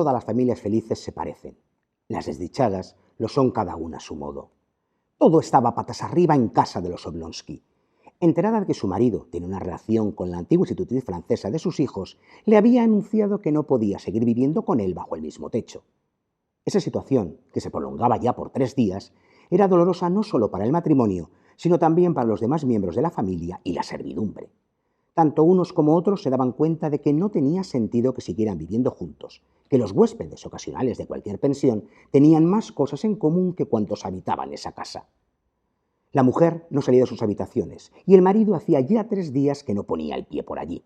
todas las familias felices se parecen. Las desdichadas lo son cada una a su modo. Todo estaba patas arriba en casa de los Oblonsky. Enterada de que su marido tiene una relación con la antigua institutriz francesa de sus hijos, le había anunciado que no podía seguir viviendo con él bajo el mismo techo. Esa situación, que se prolongaba ya por 3 días, era dolorosa no solo para el matrimonio, sino también para los demás miembros de la familia y la servidumbre. Tanto unos como otros se daban cuenta de que no tenía sentido que siguieran viviendo juntos, que los huéspedes ocasionales de cualquier pensión tenían más cosas en común que cuantos habitaban esa casa. La mujer no salía de sus habitaciones y el marido hacía ya 3 días que no ponía el pie por allí.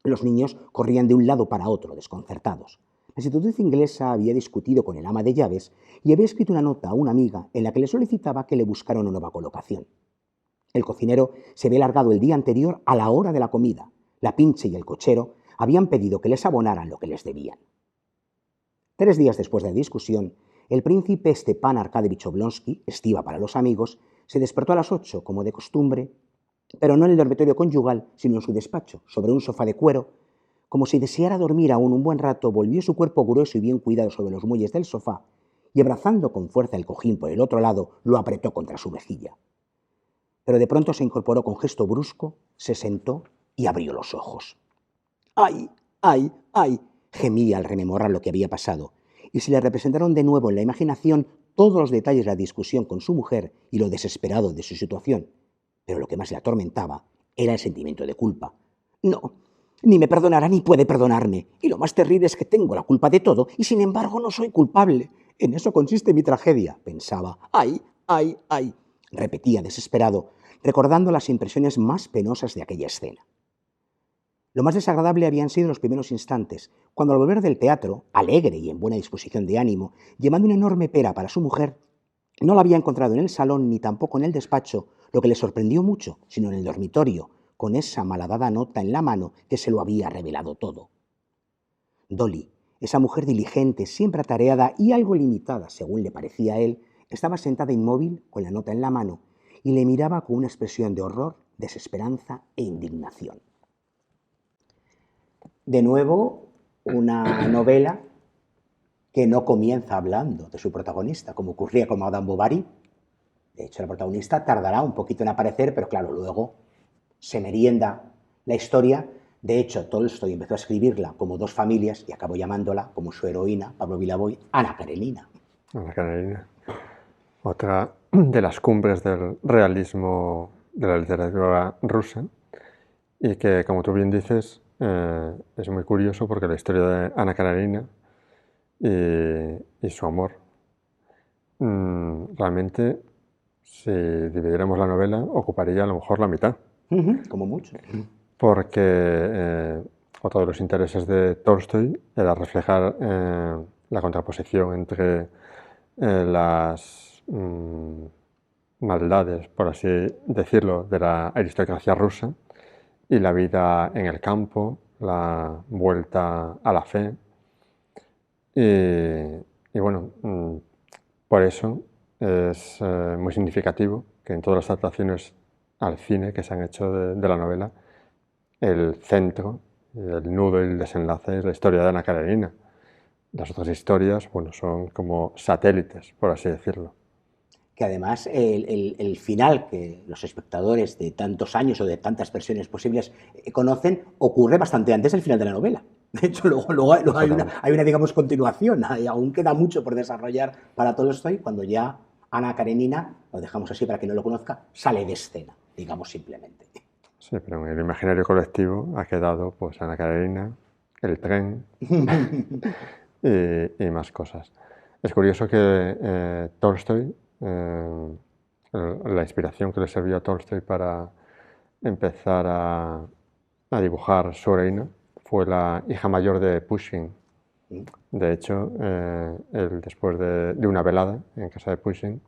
Los niños corrían de un lado para otro, desconcertados. La institutriz inglesa había discutido con el ama de llaves y había escrito una nota a una amiga en la que le solicitaba que le buscara una nueva colocación. El cocinero se había largado el día anterior a la hora de la comida. La pinche y el cochero habían pedido que les abonaran lo que les debían. 3 días después de la discusión, el príncipe Stepan Arkadievich Oblonsky, estiva para los amigos, se despertó a las 8, como de costumbre, pero no en el dormitorio conyugal, sino en su despacho, sobre un sofá de cuero. Como si deseara dormir aún un buen rato, volvió su cuerpo grueso y bien cuidado sobre los muelles del sofá y, abrazando con fuerza el cojín por el otro lado, lo apretó contra su mejilla. Pero de pronto se incorporó con gesto brusco, se sentó y abrió los ojos. ¡Ay, ay, ay!, gemía al rememorar lo que había pasado, y se le representaron de nuevo en la imaginación todos los detalles de la discusión con su mujer y lo desesperado de su situación. Pero lo que más le atormentaba era el sentimiento de culpa. No, ni me perdonará ni puede perdonarme, y lo más terrible es que tengo la culpa de todo y sin embargo no soy culpable. En eso consiste mi tragedia, pensaba. ¡Ay, ay, ay!, repetía desesperado, recordando las impresiones más penosas de aquella escena. Lo más desagradable habían sido los primeros instantes, cuando al volver del teatro, alegre y en buena disposición de ánimo, llevando una enorme pera para su mujer, no la había encontrado en el salón ni tampoco en el despacho, lo que le sorprendió mucho, sino en el dormitorio, con esa malhadada nota en la mano que se lo había revelado todo. Dolly, esa mujer diligente, siempre atareada y algo limitada, según le parecía a él, estaba sentada inmóvil con la nota en la mano y le miraba con una expresión de horror, desesperanza e indignación. De nuevo, una novela que no comienza hablando de su protagonista, como ocurría con Madame Bovary. De hecho, la protagonista tardará un poquito en aparecer, pero claro, luego se merienda la historia. De hecho, Tolstoy empezó a escribirla como 2 familias y acabó llamándola, como su heroína, Pablo Vilaboy, Ana Karenina. Ana Karenina. Otra de las cumbres del realismo de la literatura rusa y que, como tú bien dices, es muy curioso porque la historia de Ana Karenina y su amor, realmente, si dividiéramos la novela, ocuparía a lo mejor la mitad. Como mucho. Porque otro de los intereses de Tolstoy era reflejar la contraposición entre las maldades, por así decirlo, de la aristocracia rusa y la vida en el campo, la vuelta a la fe. Y bueno, por eso es muy significativo que en todas las adaptaciones al cine que se han hecho de la novela, el centro, el nudo y el desenlace es la historia de Ana Karenina. Las otras historias, bueno, son como satélites, por así decirlo. Que además el final que los espectadores de tantos años o de tantas versiones posibles conocen ocurre bastante antes del final de la novela. De hecho, luego hay una, digamos, continuación. Aún queda mucho por desarrollar para Tolstoy cuando ya Ana Karenina, lo dejamos así para quien no lo conozca, sale de escena, digamos simplemente. Sí, pero en el imaginario colectivo ha quedado pues Ana Karenina, el tren y más cosas. Es curioso que Tolstoy, la inspiración que le sirvió a Tolstoy para empezar a dibujar su heroína fue la hija mayor de Pushkin. De hecho, él, después de una velada en casa de Pushkin,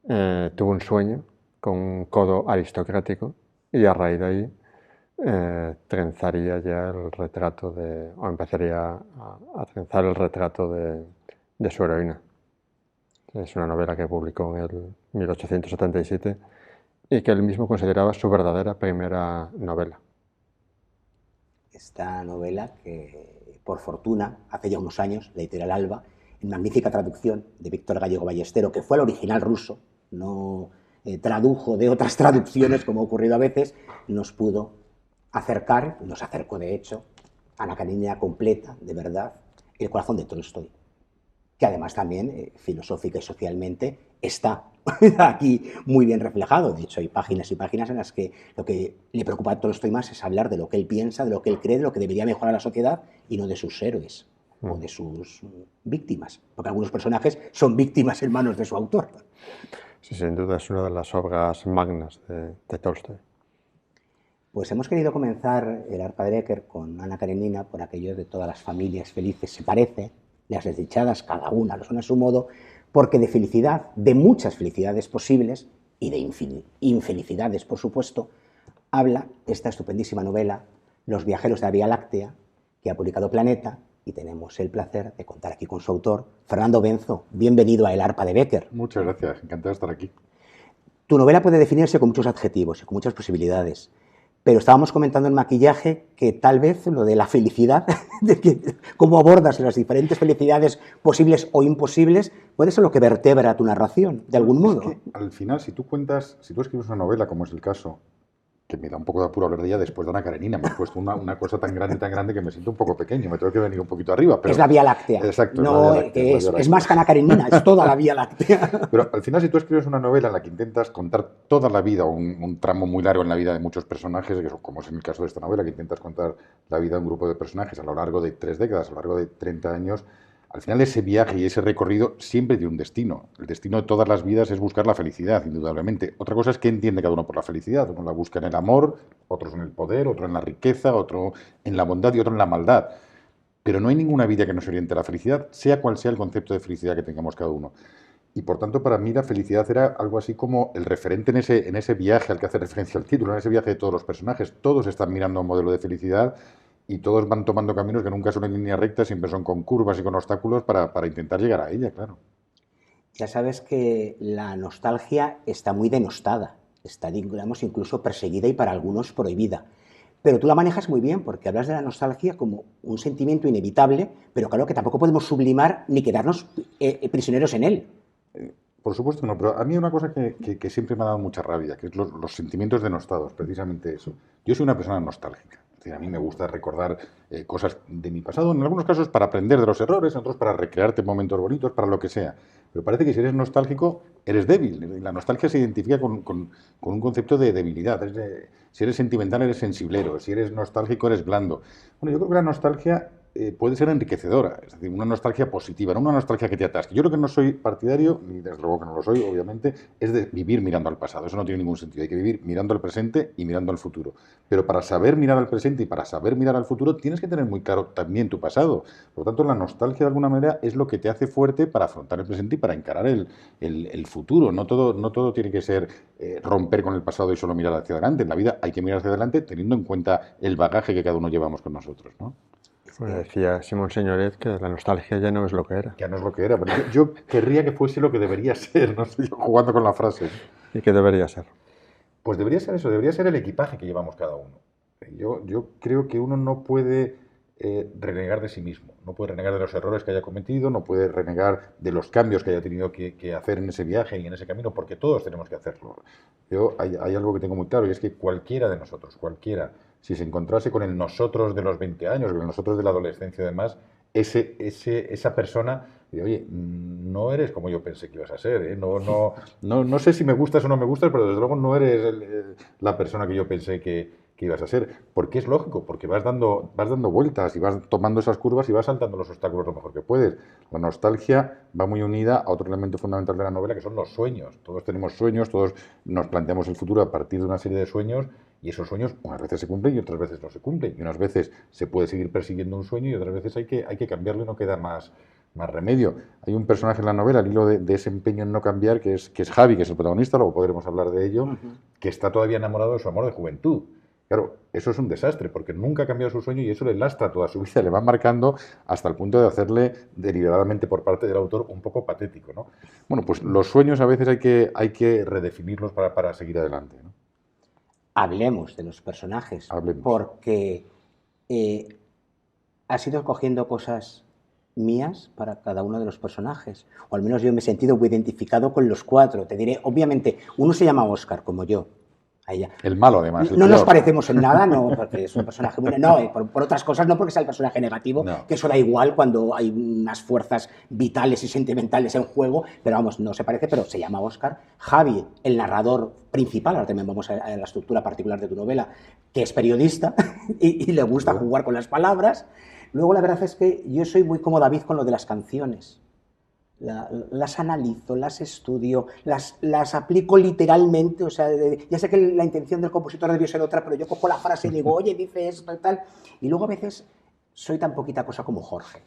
tuvo un sueño con un codo aristocrático y a raíz de ahí trenzaría ya el retrato o empezaría a trenzar el retrato de su heroína. Es una novela que publicó en el 1877 y que él mismo consideraba su verdadera primera novela. esta novela que, por fortuna, hace ya unos años, la editorial Alba, en magnífica traducción de Víctor Gallego Ballestero, que fue el original ruso, no tradujo de otras traducciones, como ha ocurrido a veces, nos pudo acercar, nos acercó de hecho, a Ana Karenina completa, de verdad, el corazón de Tolstói, que además también, filosófica y socialmente, está aquí muy bien reflejado. De hecho, hay páginas y páginas en las que lo que le preocupa a Tolstói más es hablar de lo que él piensa, de lo que él cree, de lo que debería mejorar la sociedad y no de sus héroes o de sus víctimas, porque algunos personajes son víctimas en manos de su autor. Sí, sin duda es una de las obras magnas de Tolstói. Pues hemos querido comenzar el Arpa de Becker con Ana Karenina por aquello de todas las familias felices se parecen, las desdichadas cada una lo son a su modo, porque de felicidad, de muchas felicidades posibles y de infelicidades, por supuesto, habla esta estupendísima novela Los viajeros de la Vía Láctea, que ha publicado Planeta, y tenemos el placer de contar aquí con su autor, Fernando Benzo. Bienvenido a El Arpa de Becker. Muchas gracias, encantado de estar aquí. Tu novela puede definirse con muchos adjetivos y con muchas posibilidades, pero estábamos comentando en maquillaje que tal vez lo de la felicidad, de que, cómo abordas las diferentes felicidades posibles o imposibles, puede ser lo que vertebra tu narración, de algún modo. Es que, al final, si tú escribes una novela, como es el caso, que me da un poco de apuro hablar de ella después de Ana Karenina, me has puesto una cosa tan grande que me siento un poco pequeño, me tengo que venir un poquito arriba. Pero... Es la Vía Láctea. Exacto. No, es más que Ana Karenina, es toda la Vía Láctea. Pero al final, si tú escribes una novela en la que intentas contar toda la vida, un tramo muy largo en la vida de muchos personajes, como es en el caso de esta novela, que intentas contar la vida de un grupo de personajes a lo largo de 3 décadas, a lo largo de 30 años, al final ese viaje y ese recorrido siempre tiene un destino. El destino de todas las vidas es buscar la felicidad, indudablemente. Otra cosa es qué entiende cada uno por la felicidad. Uno la busca en el amor, otros en el poder, otro en la riqueza, otro en la bondad y otro en la maldad. Pero no hay ninguna vida que nos oriente a la felicidad, sea cual sea el concepto de felicidad que tengamos cada uno. Y por tanto, para mí la felicidad era algo así como el referente en ese viaje al que hace referencia el título, en ese viaje de todos los personajes. Todos están mirando a un modelo de felicidad y todos van tomando caminos que nunca son en línea recta, siempre son con curvas y con obstáculos para intentar llegar a ella, claro. Ya sabes que la nostalgia está muy denostada, está, digamos, incluso perseguida y para algunos prohibida. Pero tú la manejas muy bien porque hablas de la nostalgia como un sentimiento inevitable, pero claro que tampoco podemos sublimar ni quedarnos prisioneros en él. Por supuesto no, pero a mí hay una cosa que siempre me ha dado mucha rabia, que es los sentimientos denostados, precisamente eso. Yo soy una persona nostálgica. A mí me gusta recordar cosas de mi pasado, en algunos casos para aprender de los errores, en otros para recrearte momentos bonitos, para lo que sea. Pero parece que si eres nostálgico, eres débil. La nostalgia se identifica con un concepto de debilidad. Si eres sentimental, eres sensiblero. Si eres nostálgico, eres blando. Bueno, yo creo que la nostalgia puede ser enriquecedora, es decir, una nostalgia positiva, no una nostalgia que te atasque. Yo lo que no soy partidario, ni desde luego que no lo soy, obviamente, es de vivir mirando al pasado. Eso no tiene ningún sentido. Hay que vivir mirando al presente y mirando al futuro. Pero para saber mirar al presente y para saber mirar al futuro, tienes que tener muy claro también tu pasado. Por lo tanto, la nostalgia, de alguna manera, es lo que te hace fuerte para afrontar el presente y para encarar el futuro. No todo tiene que ser romper con el pasado y solo mirar hacia adelante. En la vida hay que mirar hacia adelante teniendo en cuenta el bagaje que cada uno llevamos con nosotros, ¿no? Pues decía Simón Señoret que la nostalgia ya no es lo que era. Ya no es lo que era, pero yo querría que fuese lo que debería ser, no sé, yo jugando con la frase. ¿Y qué debería ser? Pues debería ser eso, debería ser el equipaje que llevamos cada uno. Yo creo que uno no puede renegar de sí mismo, no puede renegar de los errores que haya cometido, no puede renegar de los cambios que haya tenido que hacer en ese viaje y en ese camino, porque todos tenemos que hacerlo. Hay algo que tengo muy claro y es que cualquiera de nosotros, si se encontrase con el nosotros de los 20 años, con el nosotros de la adolescencia y demás, esa persona dice, oye, no eres como yo pensé que ibas a ser, ¿eh? No sé si me gustas o no me gustas, pero desde luego no eres la persona que yo pensé que ibas a ser. Porque es lógico, porque vas dando vueltas y vas tomando esas curvas y vas saltando los obstáculos lo mejor que puedes. La nostalgia va muy unida a otro elemento fundamental de la novela, que son los sueños. Todos tenemos sueños, todos nos planteamos el futuro a partir de una serie de sueños. Y esos sueños unas veces se cumplen y otras veces no se cumplen. Y unas veces se puede seguir persiguiendo un sueño y otras veces hay que cambiarlo y no queda más remedio. Hay un personaje en la novela, al hilo de ese empeño en no cambiar, que es Javi, que es el protagonista, luego podremos hablar de ello, que está todavía enamorado de su amor de juventud. Claro, eso es un desastre, porque nunca ha cambiado su sueño y eso le lastra toda su vida, le va marcando hasta el punto de hacerle deliberadamente por parte del autor un poco patético, ¿no? Bueno, pues los sueños a veces hay que redefinirlos para seguir adelante, ¿no? Hablemos de los personajes, Hablemos. porque has ido cogiendo cosas mías para cada uno de los personajes, o al menos yo me he sentido muy identificado con los 4. Te diré, obviamente, uno se llama Oscar, como yo. A ella. El malo, además. No nos parecemos en nada, no, porque es un personaje bueno. No, por otras cosas, no porque sea el personaje negativo, no. Que eso da igual cuando hay unas fuerzas vitales y sentimentales en juego, pero vamos, no se parece, pero se llama Oscar. Javi, el narrador principal, ahora también vamos a la estructura particular de tu novela, que es periodista y le gusta jugar con las palabras. Luego, la verdad es que yo soy muy como David con lo de las canciones. Las analizo, las estudio, las aplico literalmente, o sea, ya sé que la intención del compositor debió ser otra, pero yo cojo la frase y digo, oye, dice esto y tal, y luego a veces soy tan poquita cosa como Jorge.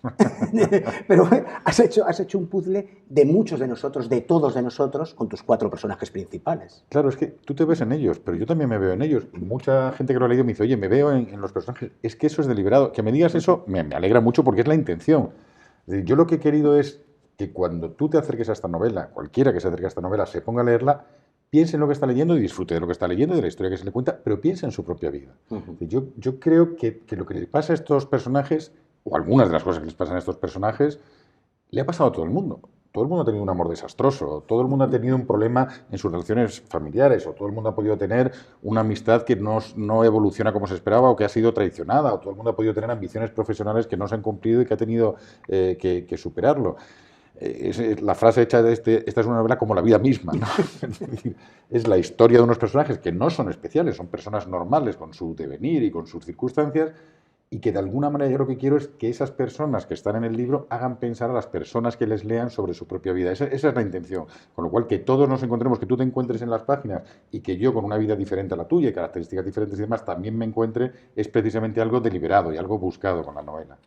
Pero has hecho un puzzle de muchos de nosotros, de todos de nosotros, con tus 4 personajes principales. Claro, es que tú te ves en ellos, pero yo también me veo en ellos. Y mucha gente que lo ha leído me dice, oye, me veo en los personajes. Es que eso es deliberado. Que me digas eso me alegra mucho porque es la intención. Es decir, yo lo que he querido es que cuando tú te acerques a esta novela, cualquiera que se acerque a esta novela, se ponga a leerla, piense en lo que está leyendo y disfrute de lo que está leyendo, de la historia que se le cuenta, pero piense en su propia vida. Yo creo que lo que le pasa a estos personajes, o algunas de las cosas que les pasan a estos personajes, le ha pasado a todo el mundo. Todo el mundo ha tenido un amor desastroso, todo el mundo ha tenido un problema en sus relaciones familiares, o todo el mundo ha podido tener una amistad que no evoluciona como se esperaba o que ha sido traicionada, o todo el mundo ha podido tener ambiciones profesionales que no se han cumplido y que ha tenido que superarlo. La frase hecha de esta es una novela como la vida misma, ¿no? Es la historia de unos personajes que no son especiales, son personas normales con su devenir y con sus circunstancias, y que de alguna manera yo lo que quiero es que esas personas que están en el libro hagan pensar a las personas que les lean sobre su propia vida. Esa es la intención. Con lo cual, que todos nos encontremos, que tú te encuentres en las páginas y que yo, con una vida diferente a la tuya y características diferentes y demás, también me encuentre, es precisamente algo deliberado y algo buscado con la novela.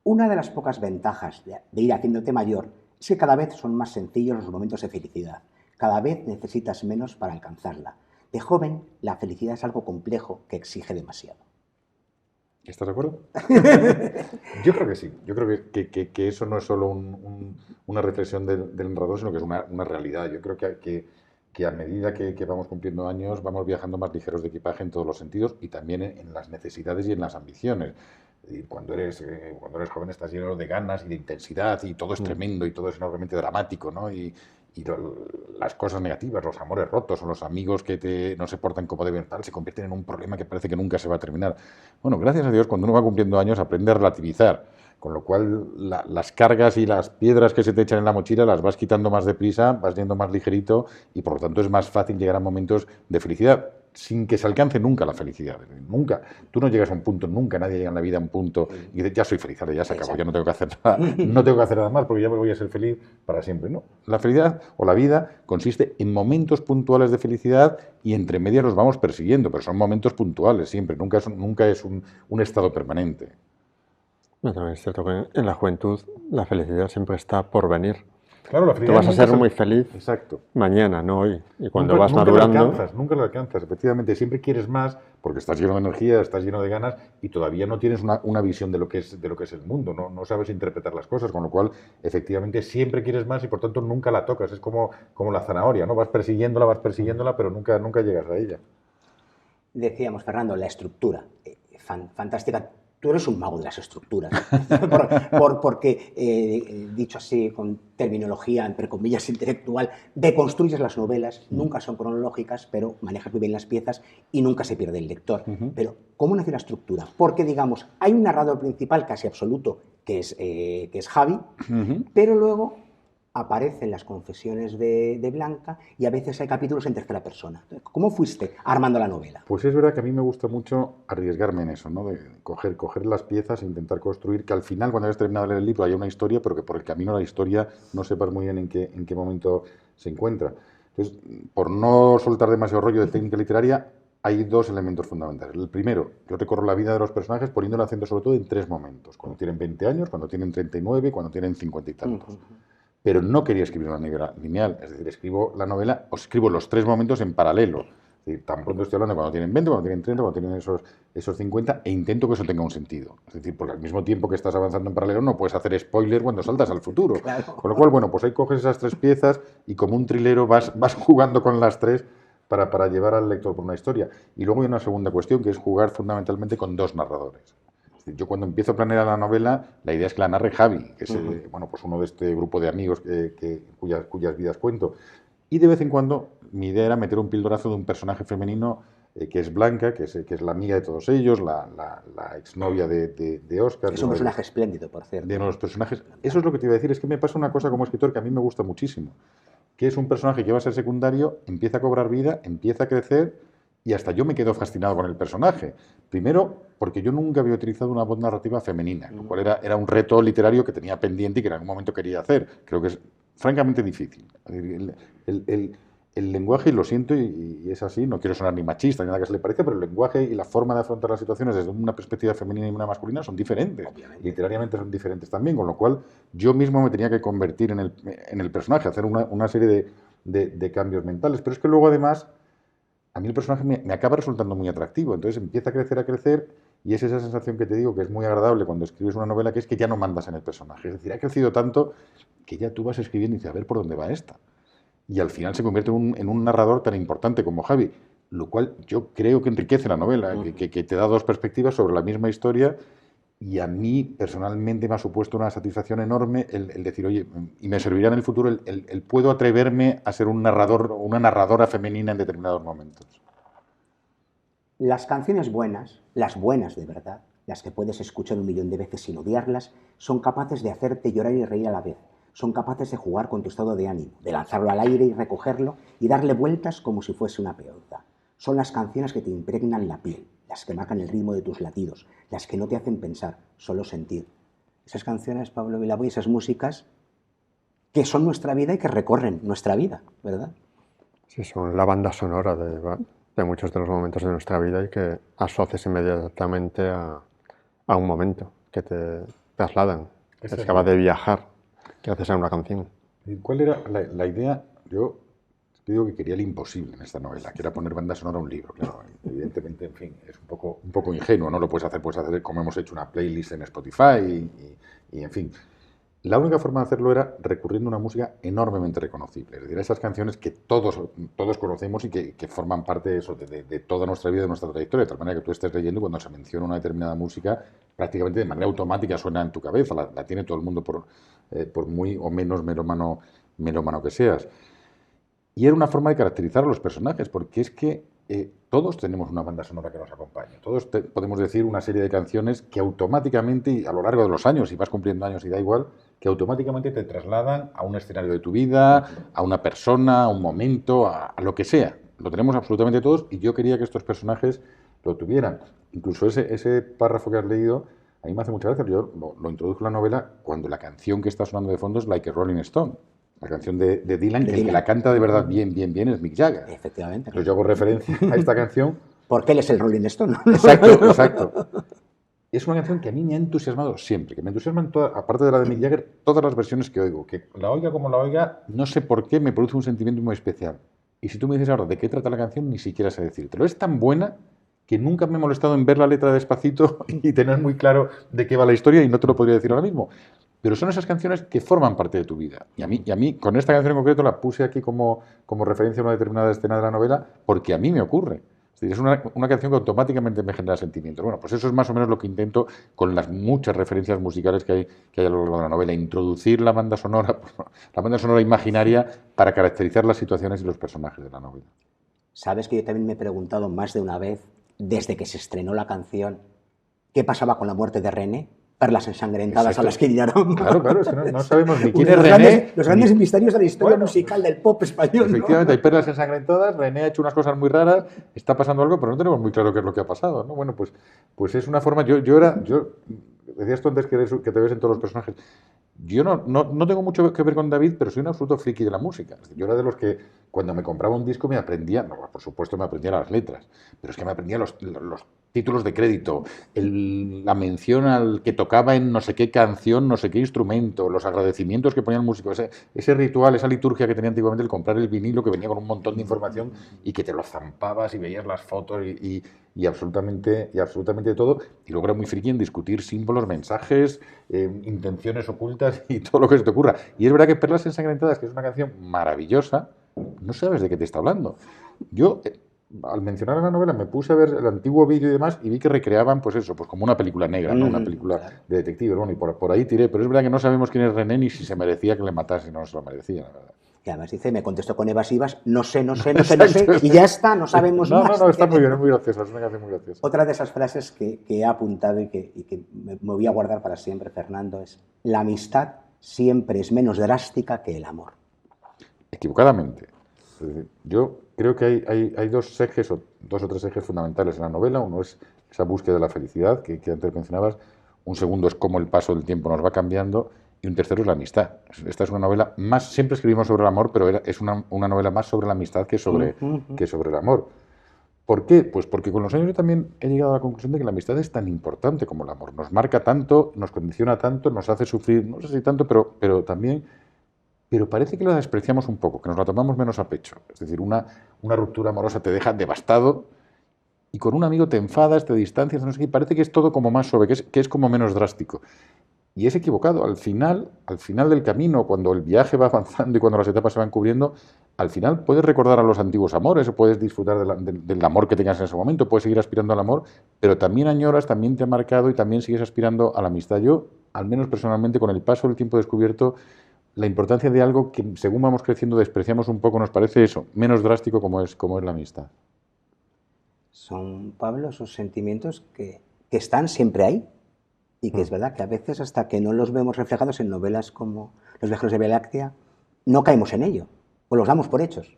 Una de las pocas ventajas de ir haciéndote mayor es que cada vez son más sencillos los momentos de felicidad. Cada vez necesitas menos para alcanzarla. De joven, la felicidad es algo complejo que exige demasiado. ¿Estás de acuerdo? Yo creo que sí. Yo creo que eso no es solo una reflexión del narrador, sino que es una realidad. Yo creo que a medida que vamos cumpliendo años, vamos viajando más ligeros de equipaje en todos los sentidos y también en las necesidades y en las ambiciones. Y cuando eres joven estás lleno de ganas y de intensidad y todo es tremendo y todo es enormemente dramático, ¿no? Y las cosas negativas, los amores rotos o los amigos que no se portan como deben estar, se convierten en un problema que parece que nunca se va a terminar. Bueno, gracias a Dios, cuando uno va cumpliendo años aprende a relativizar, con lo cual las cargas y las piedras que se te echan en la mochila las vas quitando más deprisa, vas yendo más ligerito y por lo tanto es más fácil llegar a momentos de felicidad, sin que se alcance nunca la felicidad. Nunca. Tú no llegas a un punto, nunca nadie llega en la vida a un punto y dices, ya soy feliz, ahora ya se acabó, ya no tengo que hacer nada, no tengo que hacer nada más porque ya voy a ser feliz para siempre. No. La felicidad o la vida consiste en momentos puntuales de felicidad y entre medias los vamos persiguiendo, pero son momentos puntuales siempre, nunca es un estado permanente. No, también es cierto que en la juventud la felicidad siempre está por venir. Claro, la tú vas a ser muy feliz mañana, no hoy. Y cuando vas madurando... Nunca lo alcanzas, efectivamente. Siempre quieres más porque estás lleno de energía, estás lleno de ganas y todavía no tienes una visión de lo que es el mundo. No sabes interpretar las cosas, con lo cual, efectivamente, siempre quieres más y por tanto nunca la tocas. Es como la zanahoria, ¿no? Vas persiguiéndola, pero nunca llegas a ella. Decíamos, Fernando, la estructura. Fantástica. Tú eres un mago de las estructuras, porque, dicho así, con terminología, entre comillas, intelectual, deconstruyes las novelas, nunca son cronológicas, pero manejas muy bien las piezas y nunca se pierde el lector. Pero, ¿cómo nace la estructura? Porque, digamos, hay un narrador principal casi absoluto, que es Javi, pero luego aparecen las confesiones de Blanca y a veces hay capítulos en tercera persona. ¿Cómo fuiste armando la novela? Pues es verdad que a mí me gusta mucho arriesgarme en eso, ¿no? De coger las piezas e intentar construir, que al final, cuando hayas terminado de leer el libro, haya una historia, pero que por el camino de la historia no sepas muy bien en qué momento se encuentra. Entonces, por no soltar demasiado rollo de técnica literaria, hay 2 elementos fundamentales. El primero, yo recorro la vida de los personajes poniendo el acento sobre todo en 3 momentos. Cuando tienen 20 años, cuando tienen 39 y cuando tienen 50 y tantos. Pero no quería escribir una novela lineal, es decir, escribo los 3 momentos en paralelo. Es decir, tan pronto estoy hablando cuando tienen 20, cuando tienen 30, cuando tienen esos 50, e intento que eso tenga un sentido. Es decir, porque al mismo tiempo que estás avanzando en paralelo no puedes hacer spoiler cuando saltas al futuro. Claro. Con lo cual, bueno, pues ahí coges esas 3 piezas y como un trilero vas jugando con las 3 para llevar al lector por una historia. Y luego hay una segunda cuestión, que es jugar fundamentalmente con dos narradores. Es decir, yo cuando empiezo a planear la novela, la idea es que la narre Javi, que es bueno, pues uno de este grupo de amigos cuyas vidas cuento. Y de vez en cuando mi idea era meter un pildorazo de un personaje femenino que es Blanca, que es la amiga de todos ellos, la exnovia de Oscar. Es un personaje espléndido, por cierto. De uno de los personajes. Eso es lo que te iba a decir, es que me pasa una cosa como escritor que a mí me gusta muchísimo, que es un personaje que va a ser secundario, empieza a cobrar vida, empieza a crecer y hasta yo me quedo fascinado con el personaje. Primero, porque yo nunca había utilizado una voz narrativa femenina, lo cual era un reto literario que tenía pendiente y que en algún momento quería hacer. Creo que es francamente difícil. El lenguaje, y lo siento, y es así, no quiero sonar ni machista ni nada que se le parezca, pero el lenguaje y la forma de afrontar las situaciones desde una perspectiva femenina y una masculina son diferentes. Obviamente. Literariamente son diferentes también, con lo cual yo mismo me tenía que convertir en el personaje, hacer una serie de cambios mentales. Pero es que luego, además, a mí el personaje me acaba resultando muy atractivo. Entonces empieza a crecer, y es esa sensación que te digo que es muy agradable cuando escribes una novela, que es que ya no mandas en el personaje. Es decir, ha crecido tanto que ya tú vas escribiendo y dices, a ver por dónde va esta. Y al final se convierte en un narrador tan importante como Javi, lo cual yo creo que enriquece la novela, que te da dos perspectivas sobre la misma historia, y a mí personalmente me ha supuesto una satisfacción enorme el decir, oye, y me servirá en el futuro el puedo atreverme a ser un narrador o una narradora femenina en determinados momentos. Las canciones buenas, las buenas de verdad, las que puedes escuchar 1.000.000 de veces sin odiarlas, son capaces de hacerte llorar y reír a la vez. Son capaces de jugar con tu estado de ánimo, de lanzarlo al aire y recogerlo y darle vueltas como si fuese una pelota. Son las canciones que te impregnan la piel, las que marcan el ritmo de tus latidos, las que no te hacen pensar, solo sentir. Esas canciones, Pablo Vilaboy, esas músicas que son nuestra vida y que recorren nuestra vida, ¿verdad? Sí, son la banda sonora de muchos de los momentos de nuestra vida y que asocias inmediatamente a un momento, que te trasladan, que acabas de viajar gracias a una canción. ¿Cuál era la idea? Yo te digo que quería el imposible en esta novela, que era poner banda sonora a un libro. Claro, evidentemente, en fin, es un poco ingenuo, no lo puedes hacer como hemos hecho una playlist en Spotify y en fin. La única forma de hacerlo era recurriendo a una música enormemente reconocible, es decir, a esas canciones que todos conocemos y que forman parte de eso, de toda nuestra vida, de nuestra trayectoria, de tal manera que tú estés leyendo y cuando se menciona una determinada música, prácticamente de manera automática suena en tu cabeza, la tiene todo el mundo por muy o menos melómano que seas. Y era una forma de caracterizar a los personajes, porque es que todos tenemos una banda sonora que nos acompaña. Todos podemos decir una serie de canciones que automáticamente, y a lo largo de los años, y vas cumpliendo años y da igual, que automáticamente te trasladan a un escenario de tu vida, a una persona, a un momento, a lo que sea. Lo tenemos absolutamente todos y yo quería que estos personajes lo tuvieran. Incluso ese párrafo que has leído, a mí me hace mucha gracia. Yo lo introduzco en la novela cuando la canción que está sonando de fondo es Like a Rolling Stone. La canción de Dylan, que el que la canta de verdad bien es Mick Jagger. Efectivamente. Entonces yo hago referencia a esta canción. Porque él es el Rolling Stone. Exacto. Es una canción que a mí me ha entusiasmado siempre, que me entusiasman, aparte de la de Mick Jagger, todas las versiones que oigo. Que la oiga como la oiga, no sé por qué, me produce un sentimiento muy especial. Y si tú me dices ahora de qué trata la canción, ni siquiera sé decírtelo. Es tan buena que nunca me he molestado en ver la letra despacito y tener muy claro de qué va la historia y no te lo podría decir ahora mismo. Pero son esas canciones que forman parte de tu vida. Y a mí con esta canción en concreto la puse aquí como referencia a una determinada escena de la novela porque a mí me ocurre. Es decir, es una canción que automáticamente me genera sentimientos. Bueno, pues eso es más o menos lo que intento con las muchas referencias musicales que hay a lo largo de la novela. Introducir la banda sonora imaginaria para caracterizar las situaciones y los personajes de la novela. Sabes que yo también me he preguntado más de una vez, desde que se estrenó la canción, ¿qué pasaba con la muerte de René? Perlas ensangrentadas. Exacto. A las que guiñaron. Claro, es que no sabemos ni quién es René. Los grandes misterios de la historia musical del pop español. Efectivamente, ¿no? Hay perlas ensangrentadas, René ha hecho unas cosas muy raras, está pasando algo, pero no tenemos muy claro qué es lo que ha pasado, ¿no? Bueno, pues es una forma. Yo decías tú antes que te ves en todos los personajes. Yo no tengo mucho que ver con David, pero soy un absoluto friki de la música. Yo era de los que cuando me compraba un disco me aprendía, por supuesto me aprendía las letras, pero es que me aprendía los títulos de crédito, la mención al que tocaba en no sé qué canción, no sé qué instrumento, los agradecimientos que ponía el músico, ese ritual, esa liturgia que tenía antiguamente el comprar el vinilo que venía con un montón de información y que te lo zampabas y veías las fotos y absolutamente todo. Y luego era muy friki en discutir símbolos, mensajes, intenciones ocultas y todo lo que se te ocurra. Y es verdad que Perlas ensangrentadas, que es una canción maravillosa, no sabes de qué te está hablando. Yo, al mencionar la novela, me puse a ver el antiguo vídeo y demás y vi que recreaban, pues eso, pues como una película negra, ¿no? Una película Claro. de detectives. Bueno, y por ahí tiré, pero es verdad que no sabemos quién es René ni si se merecía que le matase, no se lo merecía, la verdad. Y además dice, me contestó con evasivas, no sé, no sé, no sé, no sé, y ya está, no sabemos No, más. no, está muy bien, es muy gracioso, es una canción muy graciosa. Otra de esas frases que he apuntado y que me voy a guardar para siempre, Fernando, es: la amistad siempre es menos drástica que el amor. Equivocadamente. Es decir, yo creo que hay dos ejes, o dos o tres ejes fundamentales en la novela. Uno es esa búsqueda de la felicidad que antes mencionabas. Un segundo es cómo el paso del tiempo nos va cambiando. Y un tercero es la amistad. Esta es una novela más, siempre escribimos sobre el amor, pero es una novela más sobre la amistad que sobre el amor. ¿Por qué? Pues porque con los años yo también he llegado a la conclusión de que la amistad es tan importante como el amor. Nos marca tanto, nos condiciona tanto, nos hace sufrir, no sé si tanto, pero también... Pero parece que la despreciamos un poco, que nos la tomamos menos a pecho. Es decir, una ruptura amorosa te deja devastado y con un amigo te enfadas, te distancias, no sé qué, y parece que es todo como más suave, que es como menos drástico. Y es equivocado. Al final del camino, cuando el viaje va avanzando y cuando las etapas se van cubriendo, al final puedes recordar a los antiguos amores, o puedes disfrutar del amor que tengas en ese momento, puedes seguir aspirando al amor, pero también añoras, también te ha marcado y también sigues aspirando a la amistad. Yo, al menos personalmente, con el paso del tiempo he descubierto la importancia de algo que, según vamos creciendo, despreciamos un poco, nos parece eso, menos drástico como es la amistad. Son, Pablo, esos sentimientos que están siempre ahí y que es verdad que a veces, hasta que no los vemos reflejados en novelas como Los viajeros de Vía Láctea, no caemos en ello o los damos por hechos.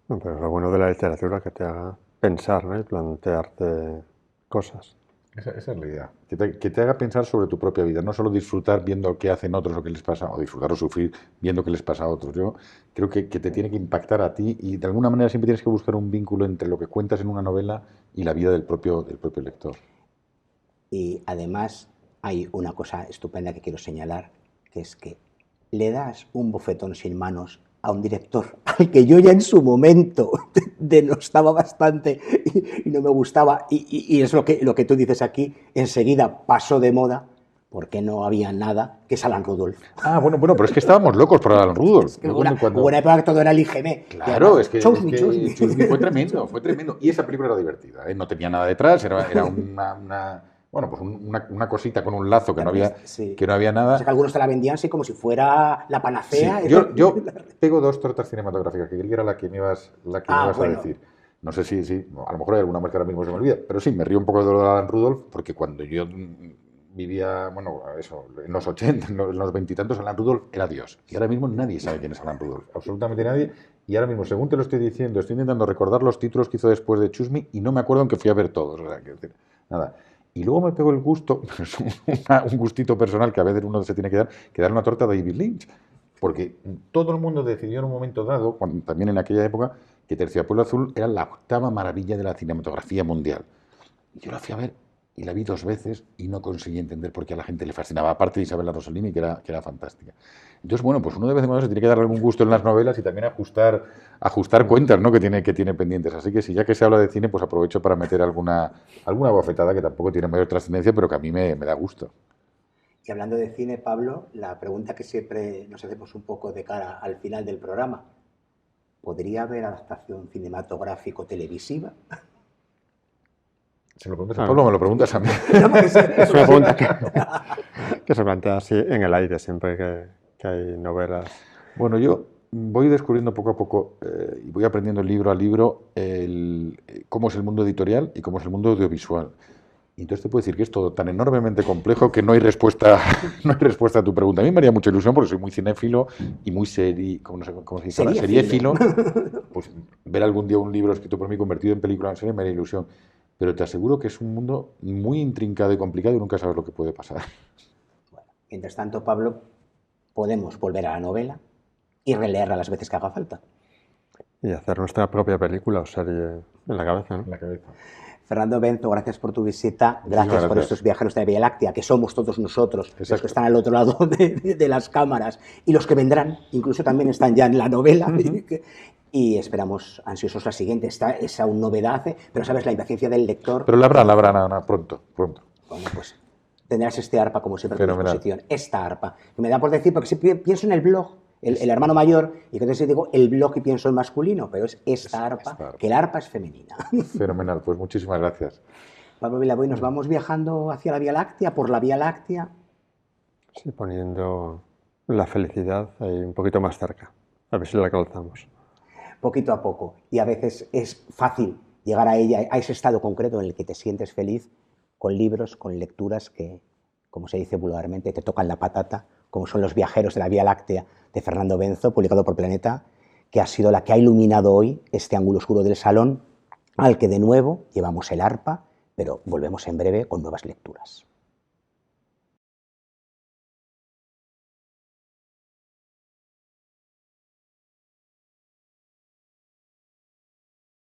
No, pero lo bueno de la literatura que te haga pensar, ¿no? Y plantearte cosas. Esa es la idea. Que te haga pensar sobre tu propia vida, no solo disfrutar viendo qué hacen otros o qué les pasa, o disfrutar o sufrir viendo qué les pasa a otros. Yo creo que te tiene que impactar a ti y de alguna manera siempre tienes que buscar un vínculo entre lo que cuentas en una novela y la vida del propio lector. Y además hay una cosa estupenda que quiero señalar, que es que le das un bofetón sin manos a un director al que yo ya en su momento denostaba bastante y no me gustaba, y es lo que tú dices aquí, enseguida pasó de moda porque no había nada, que es Alan Rudolph. Ah, bueno, pero es que estábamos locos por Alan Rudolph. Es que hubo una época que todo era el IGM. Claro, además, es que Choose Me. fue tremendo, fue tremendo. Y esa película era divertida, ¿eh? No tenía nada detrás, era una cosita con un lazo que no había, Sí. que no había nada. O sea, que algunos te la vendían así como si fuera la panacea. Sí, yo pego dos tortas cinematográficas, que era la que me ibas a decir. No sé si, a lo mejor hay alguna más que ahora mismo se me olvida, pero sí, me río un poco de lo de Alan Rudolph, porque cuando yo vivía, bueno, eso, en los 80, en los veintitantos, Alan Rudolph era Dios. Y ahora mismo nadie sabe quién es Alan Rudolph, absolutamente nadie. Y ahora mismo, según te lo estoy diciendo, estoy intentando recordar los títulos que hizo después de Choose Me y no me acuerdo, aunque fui a ver todos. O sea, que decir, nada. Y luego me pegó el gusto, un gustito personal que a veces uno se tiene que dar una torta a David Lynch. Porque todo el mundo decidió en un momento dado, también en aquella época, que Terciopelo Azul era la octava maravilla de la cinematografía mundial. Y yo la fui a ver y la vi 2 veces y no conseguí entender por qué a la gente le fascinaba, aparte de Isabella Rossellini, que era fantástica. Entonces, bueno, pues uno de vez en cuando se tiene que dar algún gusto en las novelas y también ajustar cuentas, ¿no? que tiene pendientes. Así que si ya que se habla de cine, pues aprovecho para meter alguna bofetada que tampoco tiene mayor trascendencia, pero que a mí me da gusto. Y hablando de cine, Pablo, la pregunta que siempre nos hacemos un poco de cara al final del programa: ¿podría haber adaptación cinematográfico-televisiva? ¿Se lo preguntas a Pablo o me lo preguntas a mí? Es una pregunta que se plantea así en el aire siempre que hay novelas. Bueno, yo voy descubriendo poco a poco y voy aprendiendo libro a libro cómo es el mundo editorial y cómo es el mundo audiovisual. Y entonces te puedo decir que es todo tan enormemente complejo que no hay respuesta a tu pregunta. A mí me haría mucha ilusión porque soy muy cinéfilo y muy ¿cómo se dice ahora? Seriéfilo. Pues ver algún día un libro escrito por mí convertido en película en serie me haría ilusión. Pero te aseguro que es un mundo muy intrincado y complicado y nunca sabes lo que puede pasar. Bueno, mientras tanto, Pablo, podemos volver a la novela y releerla las veces que haga falta. Y hacer nuestra propia película o serie en la cabeza, ¿no? En la cabeza. Fernando Benzo, gracias por tu visita, gracias por estos viajeros de Vía Láctea, que somos todos nosotros, Exacto. Los que están al otro lado de las cámaras y los que vendrán, incluso también están ya en la novela. Y esperamos ansiosos la siguiente. Esta es aún novedad, pero sabes, la impaciencia del lector. Pero la habrá, pronto. Bueno, pues tendrás este arpa como siempre a tu Fenomenal. disposición. Esta arpa. Que me da por decir, porque si pienso en el blog el hermano mayor, y que entonces digo el blog y pienso en masculino, pero es esta arpa, esta arpa. que el arpa es femenina. Fenomenal, pues muchísimas gracias. Pablo Vilaboy, nos vamos viajando hacia la Vía Láctea, por la Vía Láctea. Sí, poniendo la felicidad ahí un poquito más cerca, a ver si la alcanzamos. Poquito a poco, y a veces es fácil llegar a ella, a ese estado concreto en el que te sientes feliz con libros, con lecturas que, como se dice vulgarmente, te tocan la patata, como son Los viajeros de la Vía Láctea de Fernando Benzo, publicado por Planeta, que ha sido la que ha iluminado hoy este ángulo oscuro del salón, al que de nuevo llevamos el arpa, pero volvemos en breve con nuevas lecturas.